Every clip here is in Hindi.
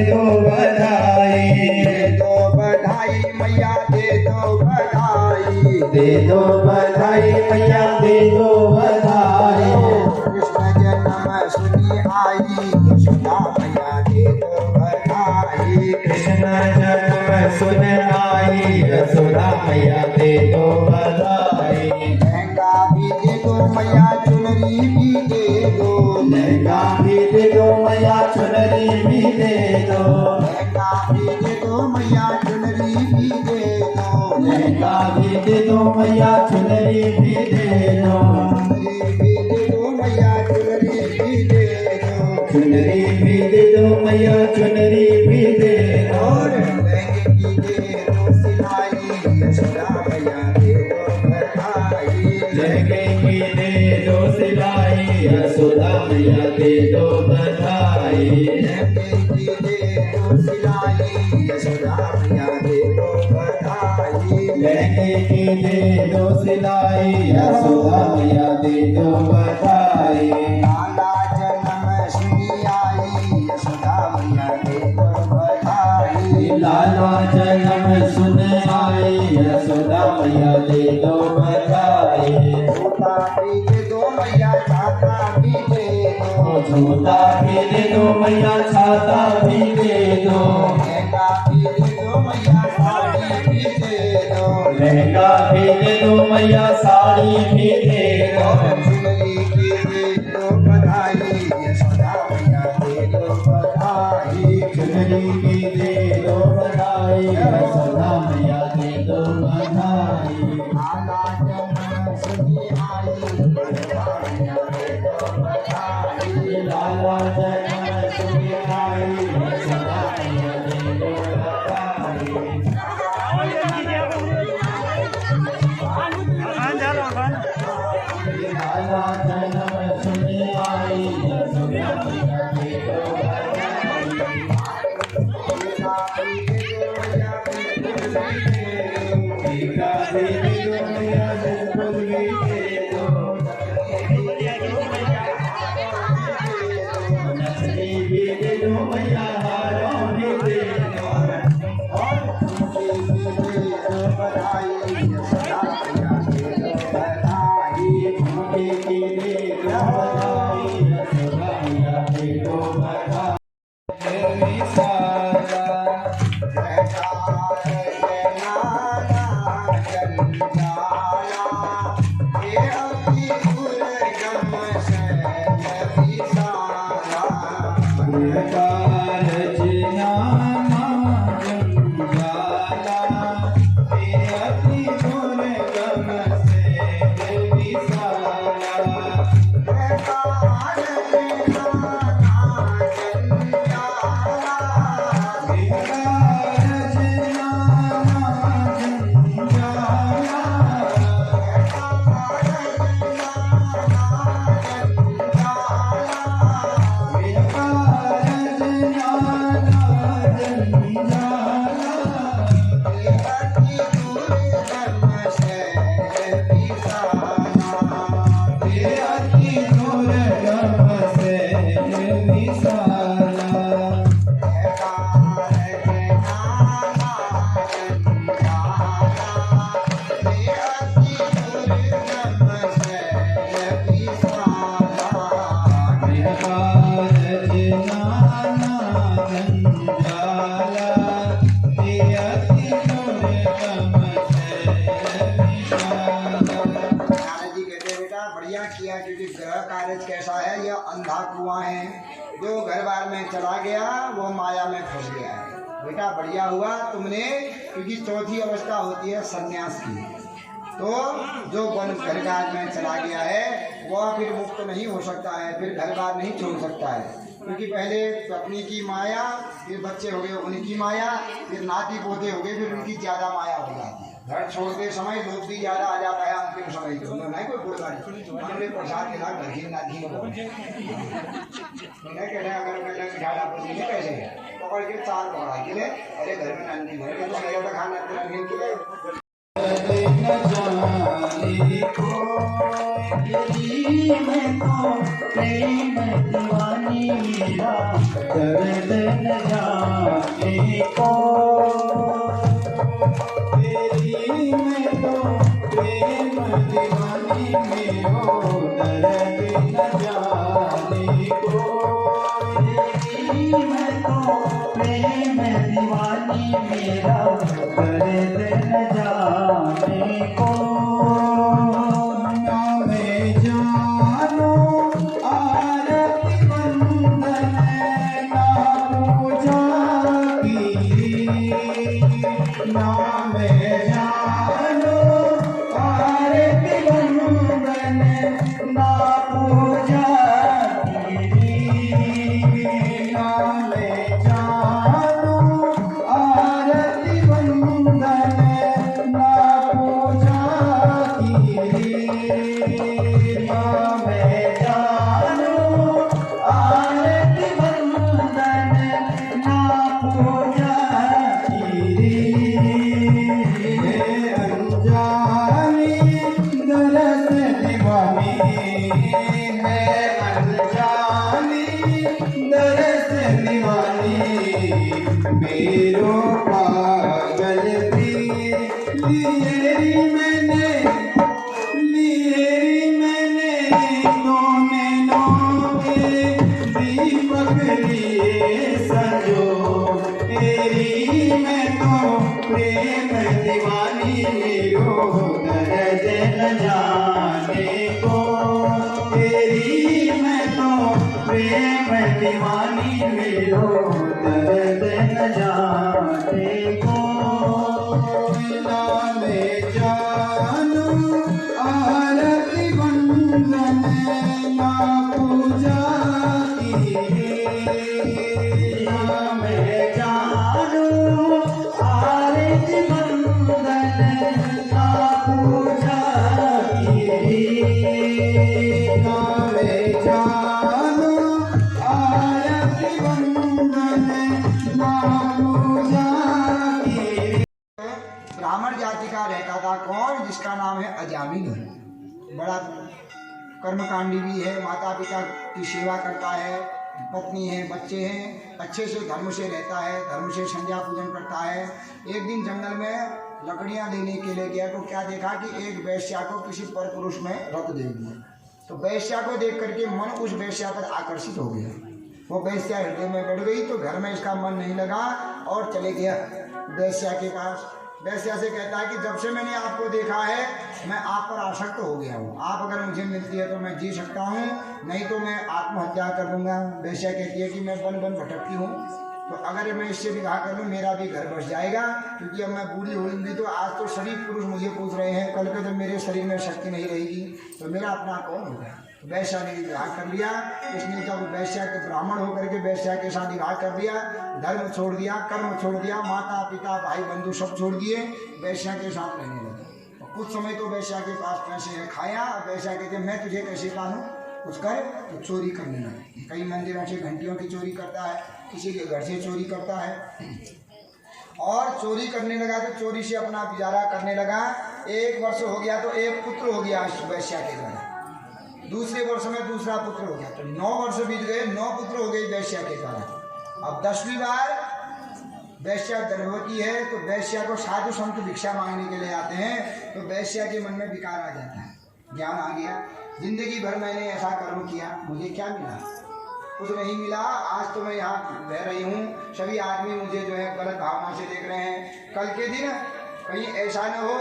दो बधाई, दे दो बधाई मैया दे दो बधाई, दे दो बधाई मैया दे दो बधाई। कृष्ण जन्म सुनी आई यशोदा मैया दे दो बधाई, कृष्ण जन्म सुन आई यशोदा मैया दे दो बधाई। लहंगा भी दे दो मैया चुनरी भी दे दो, लहंगा भी दे दो मैया चुनरी भी दे दो, लहंगा भी दे दो मैया चुनरी भी दे दो, लहंगा भी दे दो मैया चुनरी भी दे दो, चुनरी भी दे दो मैया चुनरी भी दे दो, चुनरी भी दे दो मैया चुनरी भी दे दो। और लहंगे की दे दो सिलाई यशोदा मैया दे दो बधाई, लहंगे की दे दो सिलाई यशोदा मैया दे दो बधाई। लहंगे की दे दो सिलाई यशोदा मैया दे दो बधाई, लहंगे की दे दो सिलाई यशोदा मैया दे दो बधाई। लाला जन्म सुनी आई यशोदा मैया दे दो बधाई, लाला जन्म सुन आई यशोदा मैया दे दो बधाई। छोटा भी दे दो मैया छाता भी दे दो, छोटा भी दे दो मैया छाता भी दे दो, लहंगा भी दे दो मैया साड़ी भी दे दो, लहंगा भी दे दो मैया साड़ी भी दे दो, चुनरी की दे दो बधाई यशोदा मैया दे दो बधाई, चुनरी की दे दो बधाई यशोदा मैया दे दो बधाई। लाला जन्म सुनी आई यशोदा मैया दे दो बधाई, लाला जन्म सुन आई यशोदा मैया दे दो बधाई। लाला जन्म सुन आई यशोदा मैया दे दो बधाई। टीका भी दे दो मैया बिल्कुल भी दे दो, नथनी भी दे दो मैया हारों भी दे दो, झुमके की दे दो बधाई यशोदा मैया दे दो बधाई। मेरी सारा अंधा कुआं है जो घर बार में चला गया वो माया में फंस गया है। बेटा बढ़िया हुआ तुमने, क्योंकि चौथी अवस्था होती है सन्यास की। तो जो वन घर बार में चला गया है वह फिर मुक्त नहीं हो सकता है, फिर घर बार नहीं छोड़ सकता है, क्योंकि पहले पत्नी की माया, फिर बच्चे हो गए उनकी माया, फिर नाती पोते हो गए, फिर उनकी ज़्यादा माया हो जाती है। घर छोड़ते समय लोग भी ज़्यादा आ जाता है अंतिम समय को, नहीं कोई बुढ़ा हमने प्रसाद के साथ घर की नाती को नहीं कहते अगर मैं ज़्यादा पसंद है कैसे पकड़ के चार पकड़ा के लिए, अरे घर में नंदी घर में तो मेरे तो खाना नंदी के लिए मैं तो प्रेम दीवानी मेरा दर्द न जाने। को तेरी मैं तो प्रेम दीवानी मेरो दर्द न जाने को तेरी मैं तो प्रेम दीवानी मेरा दर्द न जाने को ना मैं जानो आरती बंधन ना पूजा की ना मैं जानो आरती बंधन ना पूजा की ना मैं जानो आरती बंधन ना पूजा की ना मैं जानो आरती बंधन ना पूजा है अनजानी दरस दीवानी मेरो पागल भी लिए मैंने नैनों के दीपक लिए सजो तेरी मैं तो प्रेम दीवानी मेरो दर्द न जाने को तेरी मैं तो प्रेम दीवानी मेरो दर्द न जाने को ना मैं जानू आरती बंधन ना पूजा की ना मैं जानू आरती बंधन ना पूजा की ना मैं जानू आरती बंधन ना पूजा की। ब्राह्मण जाति का रहता था कौन, जिसका नाम है अजामिल। बड़ा कर्मकांडी भी है, माता पिता की सेवा करता है, पत्नी है, बच्चे हैं, अच्छे से धर्म से रहता है, धर्म से संध्या पूजन करता है। एक दिन जंगल में लकड़ियां लेने के लिए गया तो क्या देखा कि एक वैश्या को किसी पर पुरुष में रख दे दिया। तो वैश्या को देख करके मन उस वैश्या पर आकर्षित हो गया। वो वैश्या हृदय में बढ़ गई तो घर में इसका मन नहीं लगा और चले गया वैश्या के पास। वैश्या से कहता है कि जब से मैंने आपको देखा है मैं आप पर आसक्त हो गया हूँ, आप अगर मुझे मिलती है तो मैं जी सकता हूँ, नहीं तो मैं आत्महत्या कर दूंगा। वैश्या कहती है कि मैं वन वन भटकती हूँ, तो अगर मैं इससे विवाह कर लूँ मेरा भी घर बस जाएगा, क्योंकि अब मैं बूढ़ी होंगी तो आज तो शरीर पुरुष मुझे पूछ रहे हैं, कल को जब मेरे शरीर में शक्ति नहीं रहेगी तो मेरा अपना कौन होगा। वैश्या ने विवाह कर लिया। इसने जब वैश्या के ब्राह्मण होकर के वैश्या के साथ विवाह कर दिया, धर्म छोड़ दिया, कर्म छोड़ दिया, माता पिता भाई बंधु सब छोड़ दिए, वैश्या के साथ रहने लगा। कुछ समय तो वैश्या के पास पैसे खाया। वैश्या कहते मैं तुझे कैसे पालूं, कुछ कर, तो चोरी करने लगा। कई मंदिरों से घंटियों की चोरी करता है, किसी के घर से चोरी करता है और चोरी करने लगा तो चोरी से अपना गुजारा करने लगा। 1 वर्ष हो गया तो एक पुत्र हो गया वैश्या के द्वारा, दूसरे वर्ष में दूसरा पुत्र हो गया, तो 9 वर्ष बीत गए, 9 पुत्र हो गए वैश्या के द्वारा। अब 10वीं बार वैश्या गर्भवती है तो वैश्या को साधु संत भिक्षा मांगने के लिए आते हैं, तो वैश्या के मन में विकार आ जाता है, ज्ञान आ गया, जिंदगी भर मैंने ऐसा कर्म किया, मुझे क्या मिला, कुछ नहीं मिला। आज तो मैं यहाँ रह रही हूँ, सभी आदमी मुझे जो है गलत भावना से देख रहे हैं, कल के दिन कहीं ऐसा न हो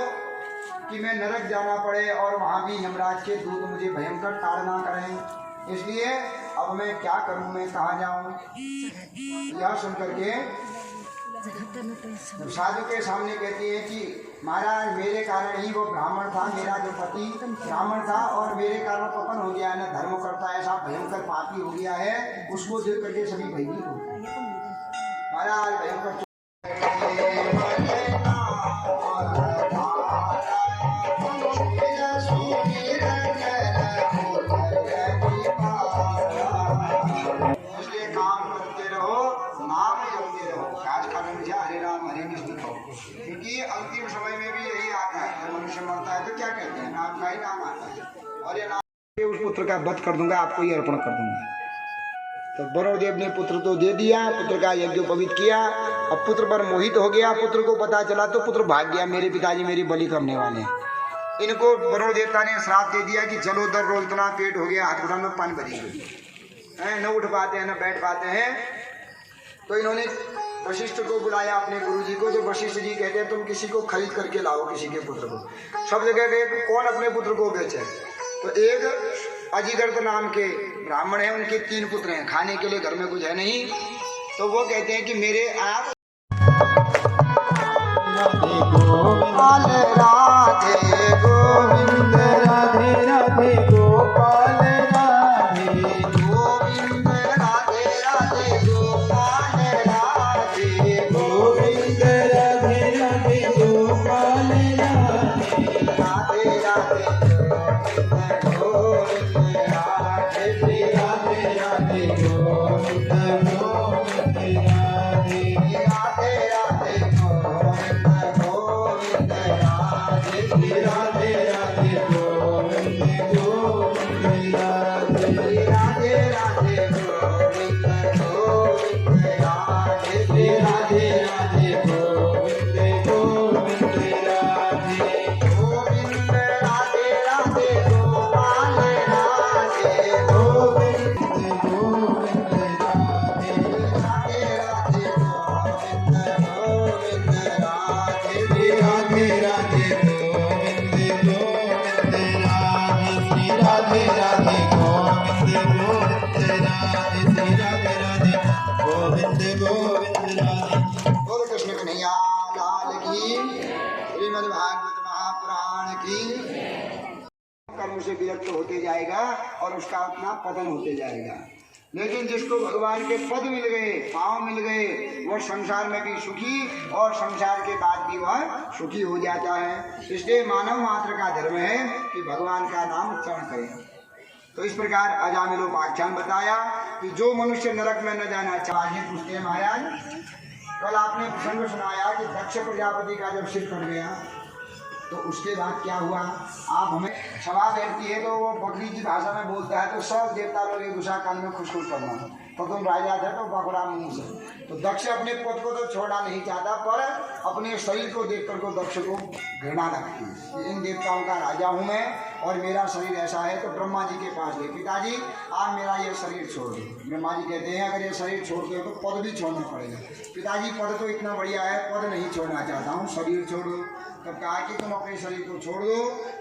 कि मैं नरक जाना पड़े और वहाँ भी यमराज के दूत मुझे भयंकर ताड़ना करें, इसलिए अब मैं क्या करूँ, मैं कहाँ जाऊँ। यह सुन करके साधु के सामने कहती है कि महाराज मेरे कारण ही वो ब्राह्मण था, मेरा जो पति ब्राह्मण था और मेरे कारण पतन हो गया है, ना धर्म करता है, ऐसा भयंकर पापी हो गया है, उसको देख करके सभी भयभीत हो गए। महाराज भयंकर क्योंकि अंतिम समय में भी यही आता है, जब मनुष्य मरता है तो क्या कहते हैं, नाम का ही नाम आता है, और ये नाम उस पुत्र का वध कर दूंगा, आपको ही अर्पण कर दूंगा। तो वरुण देव ने पुत्र तो दे दिया, पुत्र का यज्ञोपवीत किया अब पुत्र पर मोहित हो गया। पुत्र को पता चला तो पुत्र भाग गया, मेरे पिताजी मेरी बलि करने वाले हैं। इनको वरुण देवता ने श्राप दे दिया कि चलो दर रोज इतना पेट हो गया, हाथ में पानी भरी गई, न उठ पाते हैं न बैठ पाते हैं। तो इन्होंने वशिष्ठ को बुलाया अपने गुरुजी को। तो वशिष्ठ जी कहते हैं तुम किसी को खरीद करके लाओ, किसी के पुत्र को। सब जगह गए तो कौन अपने पुत्र को बेचे। तो एक अजिगर्त नाम के ब्राह्मण है, उनके 3 पुत्र हैं, खाने के लिए घर में कुछ है नहीं। तो वो कहते हैं कि मेरे आप राधे गोविंद राधे राधे गोपाल राधे गोविंद राधे राधे गोपाल राधे गोविंद राधे राधे गोपाल राधे राधे गोविंद राधे राधे राधे गोविंद गोविंद राधे राधे राधे गोविंद गोविंद राधे राधे राधे गोविंद गोविंद राधे राधे राधे गोविंद गोविंद राधे राधे राधे गोविंद गोविंद राधे गोविंद राधे राधे गोपाल राधे गोविंद गोविंद राधे राधे राधे गोविंद गोविंद राधे राधे राधे गोविंद गोविंद राधे श्री राधे राधे गोविंद गोविंद राधे श्री राधे राधे गोविंद गोविंद राधे। बोल कृष्ण कन्हैया लाल की, श्रीमद् भागवत महापुराण की। कर्म से विरक्त होते जाएगा और उसका अपना पतन होते जाएगा। लेकिन जिसको भगवान के पद मिल गए, पांव मिल गए, वह संसार में भी सुखी और संसार के बाद भी वह सुखी हो जाता है। इसलिए मानव मात्र का धर्म है कि भगवान का नाम उच्चारण करें। तो इस प्रकार अजामिलोपाख्यान बताया कि जो मनुष्य नरक में न जाना चाहिए। पूछते हैं महाराज, कल आपने प्रसंग सुनाया कि दक्ष प्रजापति का जब सिर कट गया तो उसके बाद क्या हुआ। आप हमें सभा बैठती है तो वो बकरी की भाषा में बोलता है तो सब देवता लोग एक दूसरा कान में खुश खुश करना। तो तुम राजा थे तो पकड़ा मुंह से। तो दक्ष अपने पद को तो छोड़ना नहीं चाहता, पर अपने शरीर को देख कर को दक्ष को घृणा लगती है। इन देवताओं का राजा हूँ मैं और मेरा शरीर ऐसा है। तो ब्रह्मा जी के पास गए, पिताजी आप मेरा ये शरीर छोड़ दो। ब्रह्मा जी कहते हैं अगर ये शरीर छोड़ते हो तो पद भी छोड़ना पड़ेगा। पिताजी पद तो इतना बढ़िया है, पद नहीं छोड़ना चाहता हूँ, शरीर छोड़ो। तब कहा कि तुम अपने शरीर को छोड़ दो,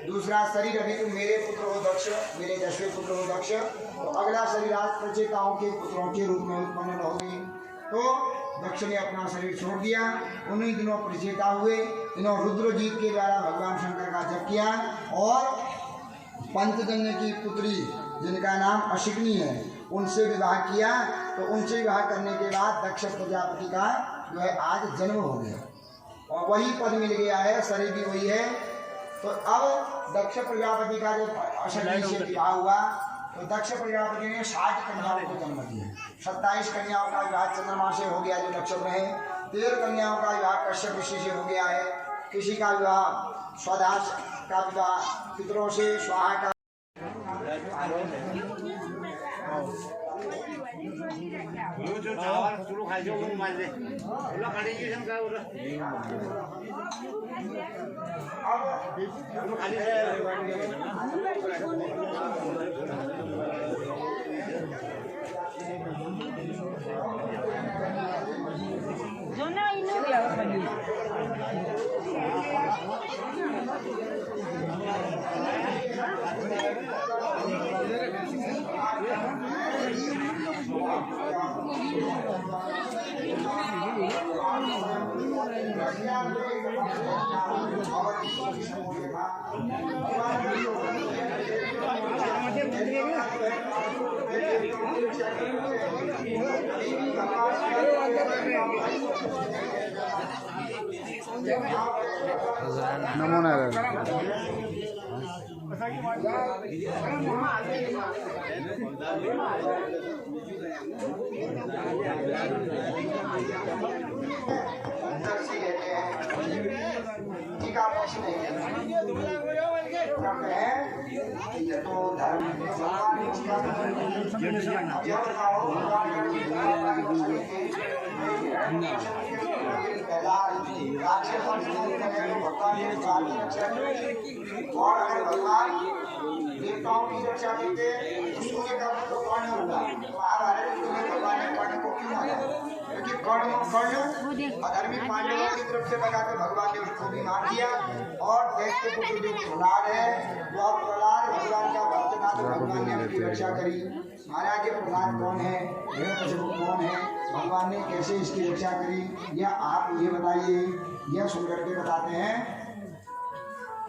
दूसरा शरीर अभी तुम मेरे पुत्र हो दक्ष, मेरे 10वें पुत्र हो दक्ष, तो अगला शरीर आज प्रचेताओं के पुत्रों के रूप में उत्पन्न होगी। तो दक्ष ने अपना शरीर छोड़ दिया। उन्हीं दिनों प्रचेता हुए। इन्होंने रुद्रजीत के द्वारा भगवान शंकर का जप किया और पंचजन्य की पुत्री जिनका नाम अशिकनी है उनसे विवाह किया। तो उनसे विवाह करने के बाद दक्ष प्रजापति का जो है आज जन्म हो गया और वही पद मिल गया है, शरीर भी वही है। तो अब दक्ष प्रजापति का जो अशिकनी से विवाह हुआ तो दक्ष प्रजापति ने 60 कन्याओं को जन्म दिया। 27 कन्याओं का विवाह चंद्रमा से हो गया जो नक्षत्र है। 13 कन्याओं का विवाह कश्यप ऋषि से हो गया है। किसी का विवाह स्वदास का विवाह पितरों से, स्वाहा का नमो नारायण। टीका प्रश्न है। राक्षस और विष्णु करें तो भगवान ने सारी रक्षा की। और अगर भगवान देवताओं की रक्षा देते विष्णु ने कहा तो कर्ण होगा। तो आप भगवान ने कर्ण को क्यों मारा? क्योंकि कर्ण अधर्मी पांडवों की तरफ से लगा कर भगवान ने उसको भी मार दिया। और दैत्य पुत्र जो प्रहलाद है वो अब प्रहलाद भगवान का भक्त था तो भगवान ने उसकी रक्षा करी। महाराज ये प्रहलाद कौन है, हिरण्यकशिपु कौन है, भगवान ने कैसे इसकी रक्षा करी, या आप मुझे बताइए। यह सुनकर के बताते हैं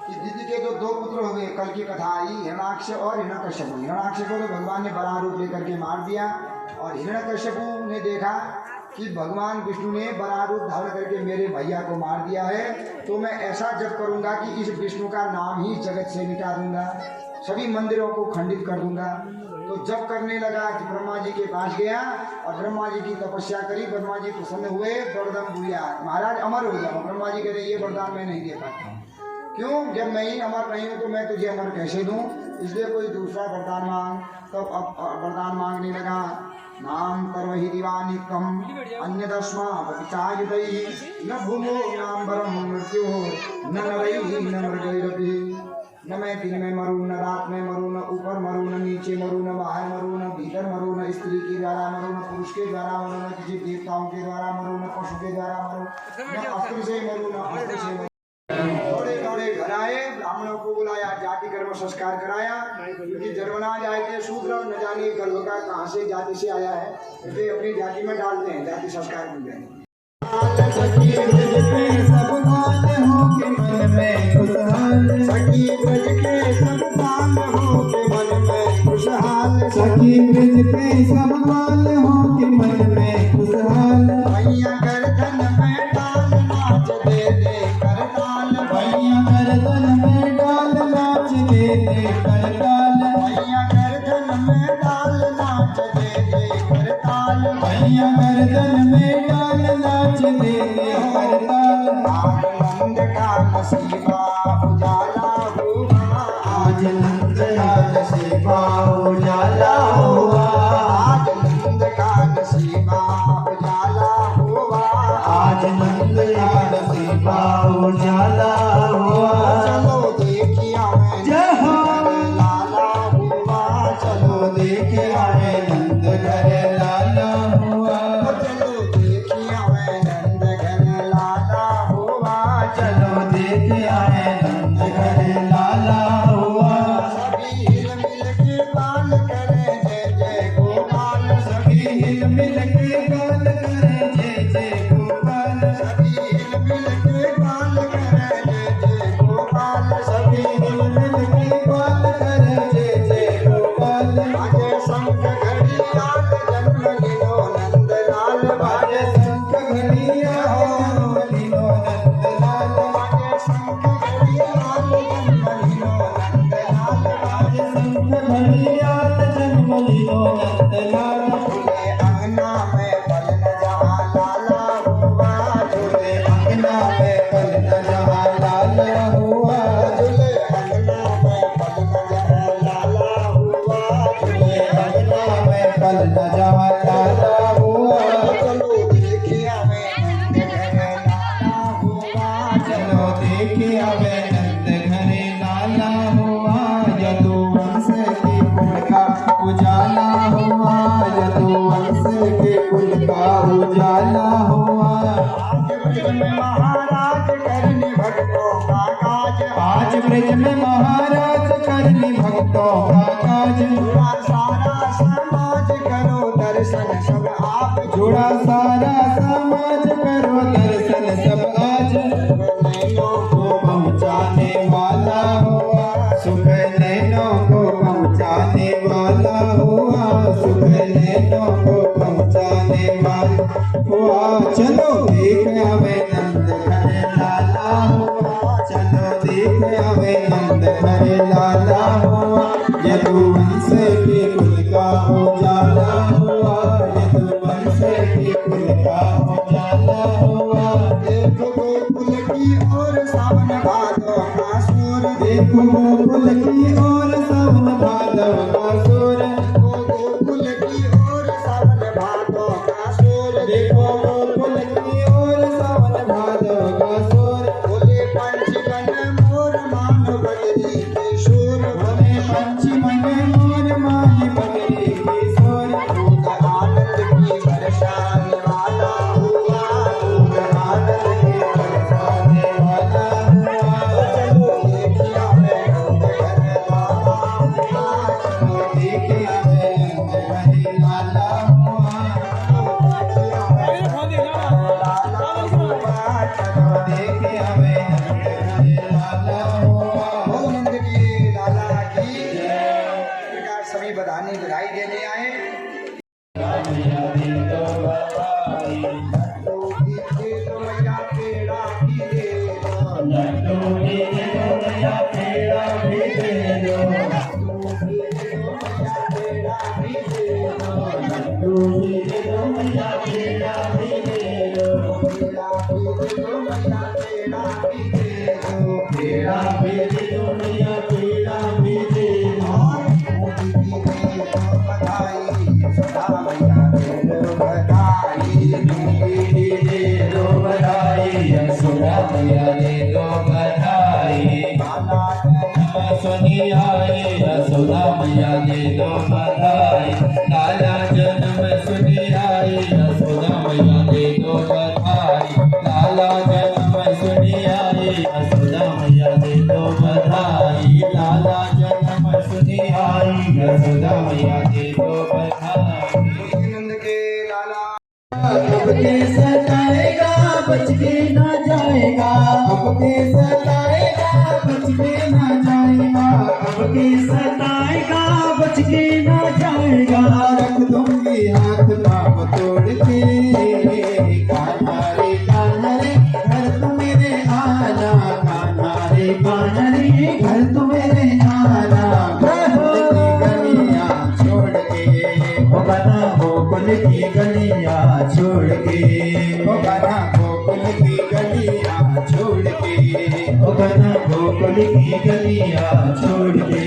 कि दीदी के जो दो पुत्र हुए, कल की कथा आई, हिरण्याक्ष और हिरण्यकशिपु। हिरण्याक्ष को तो भगवान ने बड़ा रूप लेकर के मार दिया और हिरण्यकशिपु ने देखा कि भगवान विष्णु ने बड़ा रूप धारण करके मेरे भैया को मार दिया है, तो मैं ऐसा जप करूंगा कि इस विष्णु का नाम ही जगत से मिटा दूंगा, सभी मंदिरों को खंडित कर दूंगा। तो जप करने लगा कि ब्रह्मा जी के पास गया और ब्रह्मा जी की तपस्या करी। ब्रह्मा जी प्रसन्न हुए, वरदान दिया, महाराज अमर हो जाओ। ब्रह्मा जी कहते ये वरदान मैं नहीं दे पाता हूँ। क्यों? जब मैं ही अमर नहीं हूँ तो मैं तुझे अमर कैसे दूँ? इसलिए कोई दूसरा वरदान मांग। तो अब वरदान मांगने लगा। नाम कर्महि दिवानिकम अन्य दस्मा विचायुतै न भूमो नाम्बरम मृत्यु न नरैः न मृगैरपि। न मैं दिन में मरूं, न रात में मरूं, न ऊपर मरूं, न नीचे मरूं, न बाहर मरूं, न भीतर मरूं, न स्त्री के द्वारा मरूं, न पुरुष के द्वारा मरूं, न किसी देवताओं के द्वारा मरूं, न पशु के द्वारा मरूं, न अस्त्र से मरूं, न अस्त्र से मरूं। थोड़े थोड़े घर आए, ब्राह्मणों को बुलाया, जाति कर्म संस्कार कराया। क्योंकि जन्मना जाए थे शूद्र, न जाने गर्भ का कहाँ से जाति से आया है, इसे अपनी जाति में डालते हैं, जाति संस्कार मिल जाए। सखी ब्रज के सब बाल हो के मन में खुशहाल, सखी ब्रज के सब बाल हो के मन में खुशहाल, सखी ब्रज के सब बाल हो के मन में खुशहाल। भैया गर्दन में डाल नाच दे दे करताल, भैया गर्दन में डाल नाच दे दे करताल, भैया गर्दन में डाल नाच दे दे करताल, भैया गर्दन में डाल नाच दे दे करताल। आनंद का नसीबा उजाला हुआ, आज नंद का नसीबा उजाला हुआ, आज नंद का नसीबा उजाला हुआ, आज नंद का नसीबा उजाला हुआ। चलो देखिया मैं लाला हुआ, चलो देखिया मैं नंद घर लाला हुआ, चलो देखिया मैं नंद घर लाला हुआ, चलो देखिया मैं नंद घर लाला हुआ। सभी हिल मिल के गान करे जय जय गोपाल, सभी हिल मिल के गान करे जय जय गोपाल, सभी हिल मिल के गान करे जय जय गोपाल, सभी हिल मिल के गान करे जय जय गोपाल। बाजे शंख घड़ियाल जन्म लियो नंदलाल, बाजे शंख घड़ियाल जन्म लियो नंदलाल, बाजे शंख घड़ियाल जन्म लियो नंदलाल, बाजे शंख घड़ियाल जन्म लियो नंदलाल। झूले अंगना में पलन जहाँ लाला हुआ, झूले अंगना में पलन जहाँ लाला हुआ, झूले अंगना में पलन जहाँ लाला हुआ, झूले अंगना में पलन जहाँ लाला हुआ। चलो देखिया मैं नंद घर लाला हुआ, चलो देखिया मैं नंद घर लाला हुआ। यदुवंश के कुल का उजाला हुआ, यदुवंश के कुल का उजाला हुआ। आज ब्रज में महाराज करनी भक्तों का काज, आज ब्रज में महाराज करनी भक्तों का काज। जुड़ा सारा समाज करो दर्शन सब आप, जुड़ा सारा समाज करो दर्शन सब आज। नैनों को पहुँचाने वाला हुआ, सुख नैनों को पहुँचाने वाला हुआ, सुख नैनों को पहुँचाने वाला हुआ। चलो देख आवे नंद घर लाला हुआ, चलो देख आवे नंद घर लाला हुआ। यदुवंश के कुल का उजाला हुआ, यदुवंश के कुल का उजाला हुआ। देखो गोकुल की ओर सावन भादव का सुर, देखो गोकुल की ओर सावन भादव का सुर, देखो गोकुल की ओर सावन भादव का सुर, देखो गोकुल की ओर सावन भादव यशोदा मैया दे दो बधाई। लाला जन्म सुनी आए यशोदा मैया दे दो बधाई। लाला जन्म सुनी आए यशोदा मैया दे दो बधाई। लाला जन्म सुनी आए यशोदा मैया दे दो बधाई। लाला जन्म सुनी आई यशोदा मैया दे दो बधाई। नंद के लाला अब के सताएगा बच के ना जाएगा। अब के सताएगा बच के ना जाएगा। अब के सताएगा बच के ना जाएगा। रख दूंगी हाथ पाँव तोड़ के। कान्हा रे घर तू मेरे आना। कान्हा रे घर तू मेरे आना। गलियां छोड़ के ओ बना गोकुल की गलियां छोड़ के। ओ बना गोकुल की गलियां छोड़ के। ओ बना गोकुल की गलियां छोड़ के।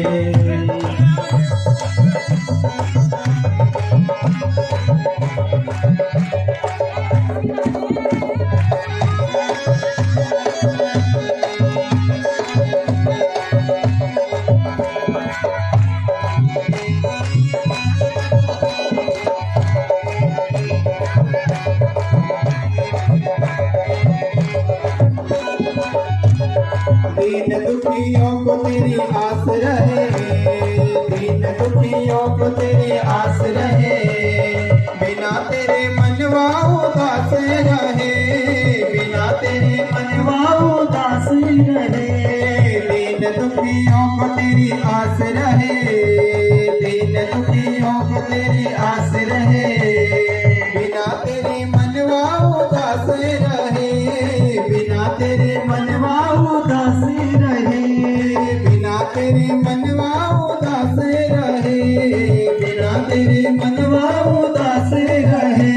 दीन दुखियों को तेरी आस रहे। दीन दुखियों को तेरी आस रहे। बिना तेरे मनवा उदास रहे। बिना तेरे मनवा उदास रहे। दीन दुखियों को तेरी आस रहे। दीन दुखियों को तेरी आस रहे। बिना तेरे मनवा उदास रहे। बिना तेरे मनवा उदास रहे। बिना तेरे मनवा उदास रहे। बिना तेरे मनवा उदास रहे।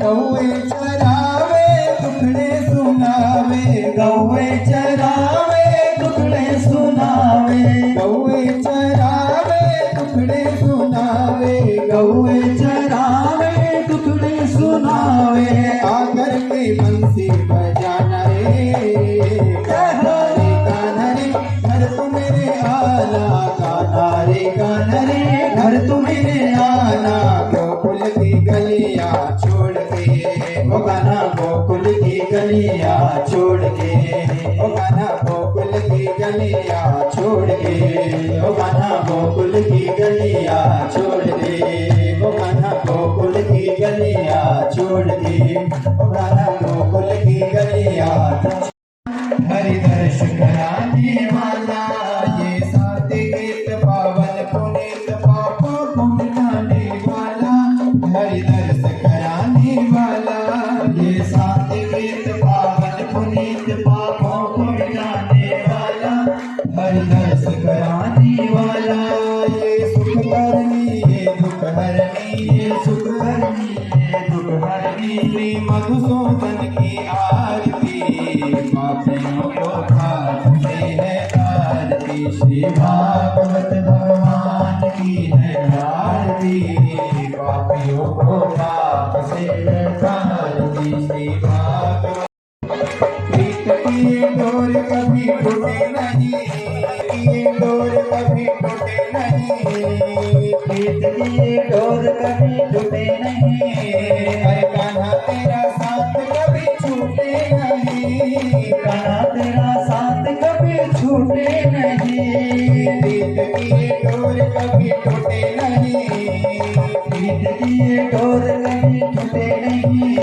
गौए चरावे दुखड़े सुनावे। गौए चरावे दुखड़े सुनावे। गौए चरावे दुखड़े सुनावे। गौए चरावे दुखड़े सुनावे। आकर के बंसी बजाना रे। कान्हा रे घर तू मेरे आना। कान्हा रे घर तू मेरे आना। गोकुल की गलियां छोड़ के। ओ गाना गोकुल की गलियां छोड़ के। ओ गाना गोकुल की गलियां छोड़ के। ओ गाना गोकुल की गलियां छोड़ के। ओ गाना गोकुल की गलियां छोड़ के। ओ गाना गोकुल की गलियां। हरि दर्श कराने वाला ये साथ गीत पावन पुनीत पापों को मिटाने वाला। हरि दर्श कराने वाला ये साथ गीत पावन पुनीत पापों को मिटाने वाला। हरि दर्श कराने वाला ये सुख करनी ये दुख हरनी। ये सुख करनी ये दुख हरनी। श्री मधुसूदन की आरती पापियों को खाते है आरती। श्री भागवत भगवान की है आरती। पापियों को पाप से आरती। श्री भागवत प्रीत की डोर कभी टूटे नहीं। की डोर कभी टूटे नहीं। प्रीत की डोर कभी टूटे नहीं। हर कान्हा तेरा साथ कभी छूटे नहीं। कान्हा तेरा साथ कभी छूटे नहीं। प्रीत की डोर कभी टूटे नहीं। प्रीत की डोर कभी टूटे नहीं।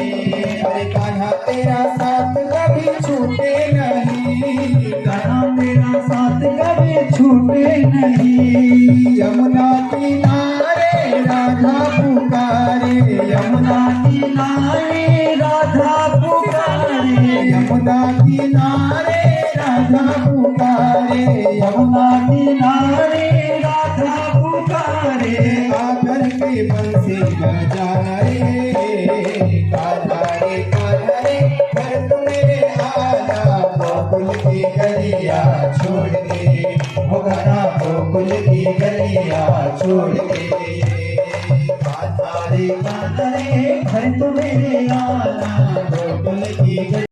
हर कान्हा तेरा साथ कभी छूटे नहीं। कान्हा तेरा साथ कभी छूटे नहीं। यमुना किनारे राधा पुकारे। यमुना किनारे राधा पुकारे। यमुना किनारे राधा पुकारे। यमुना किनारे राधा पुकारे। आकर के बंसी बजाना रे। कान्हा रे घर तू मेरे आना। गोकुल की गलियां छोड़ के। ओ गाना गोकुल की गलियां छोड़ के। कान्हा रे घर तू मेरे आना। गोकुल की